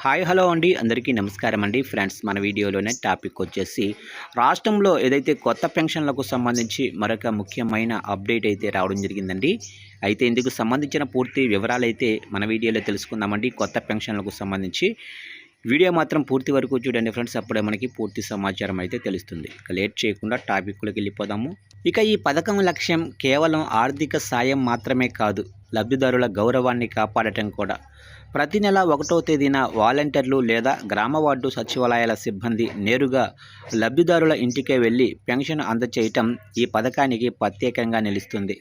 Hi hello అండి, అందరికీ నమస్కారం అండి. ఫ్రెండ్స్, మన వీడియోలోనే టాపిక్ వచ్చేసి రాష్ట్రంలో ఏదైతే కొత్త పెన్షన్లకు సంబంధించి మరొక ముఖ్యమైన అప్డేట్ అయితే రావడం జరిగిందండి. అయితే ఇందుకు సంబంధించిన పూర్తి వివరాలు అయితే మన వీడియోలో తెలుసుకుందామండి. కొత్త పెన్షన్లకు సంబంధించి వీడియో మాత్రం పూర్తి వరకు చూడండి ఫ్రెండ్స్, అప్పుడే మనకి పూర్తి సమాచారం అయితే తెలుస్తుంది. ఇక లేట్ చేయకుండా టాపిక్లోకి వెళ్ళిపోదాము. ఇక ఈ పథకం లక్ష్యం కేవలం ఆర్థిక సాయం మాత్రమే కాదు, లబ్ధిదారుల గౌరవాన్ని కాపాడటం కూడా. ప్రతి నెల 1వ తేదీన వాలంటీర్లు లేదా గ్రామ వార్డు సచివాలయాల సిబ్బంది నేరుగా లబ్ధిదారుల ఇంటికే వెళ్లి పెన్షన్ అందచేయటం ఈ పథకానికి ప్రత్యేకంగా నిలుస్తుంది.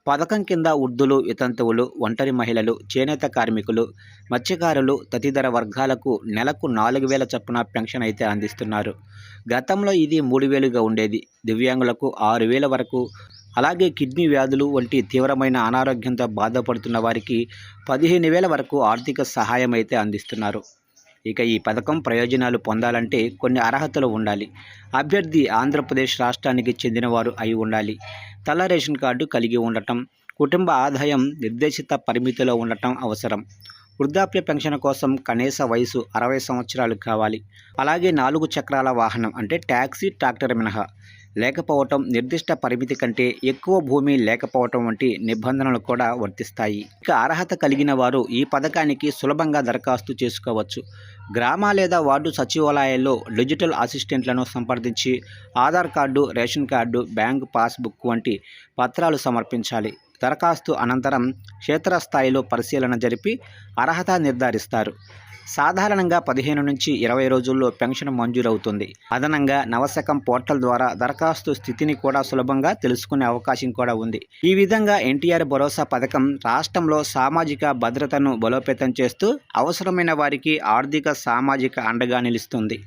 పథకం కింద వృద్ధులు, వితంతువులు, ఒంటరి మహిళలు, చేనేత కార్మికులు, మత్స్యకారులు తదితర వర్గాలకు నెలకు 4,000 చొప్పున పెన్షన్ అయితే అందిస్తున్నారు. గతంలో ఇది 3,000గా ఉండేది. దివ్యాంగులకు 6,000 వరకు, అలాగే కిడ్నీ వ్యాధులు వంటి తీవ్రమైన అనారోగ్యంతో బాధపడుతున్న వారికి 15,000 వరకు ఆర్థిక సహాయం అయితే అందిస్తున్నారు. ఇక ఈ పథకం ప్రయోజనాలు పొందాలంటే కొన్ని అర్హతలు ఉండాలి. అభ్యర్థి ఆంధ్రప్రదేశ్ రాష్ట్రానికి చెందినవారు అయి ఉండాలి. తెల్ల రేషన్ కార్డు కలిగి ఉండటం, కుటుంబ ఆదాయం నిర్దేశిత పరిమితిలో ఉండటం అవసరం. వృద్ధాప్య పెన్షన్ కోసం కనీస వయసు 60 సంవత్సరాలు కావాలి. అలాగే 4 చక్రాల వాహనం అంటే ట్యాక్సీ, ట్రాక్టర్ మినహా లేకపోవటం, నిర్దిష్ట పరిమితి కంటే ఎక్కువ భూమి లేకపోవటం వంటి నిబంధనలు కూడా వర్తిస్తాయి. ఇక అర్హత కలిగిన వారు ఈ పథకానికి సులభంగా దరఖాస్తు చేసుకోవచ్చు. గ్రామ లేదా వార్డు సచివాలయాల్లో డిజిటల్ అసిస్టెంట్లను సంప్రదించి Aadhaar card, ration card, bank passbook వంటి పత్రాలు సమర్పించాలి. దరఖాస్తు అనంతరం క్షేత్రస్థాయిలో పరిశీలన జరిపి అర్హత నిర్ధారిస్తారు. సాధారణంగా 15 నుంచి 20 రోజుల్లో పెన్షన్ మంజూరవుతుంది. అదనంగా నవశకం పోర్టల్ ద్వారా దరఖాస్తు స్థితిని కూడా సులభంగా తెలుసుకునే అవకాశం కూడా ఉంది. ఈ విధంగా ఎన్టీఆర్ భరోసా పథకం రాష్ట్రంలో సామాజిక భద్రతను బలోపేతం చేస్తూ అవసరమైన వారికి ఆర్థిక, సామాజిక అండగా నిలుస్తుంది.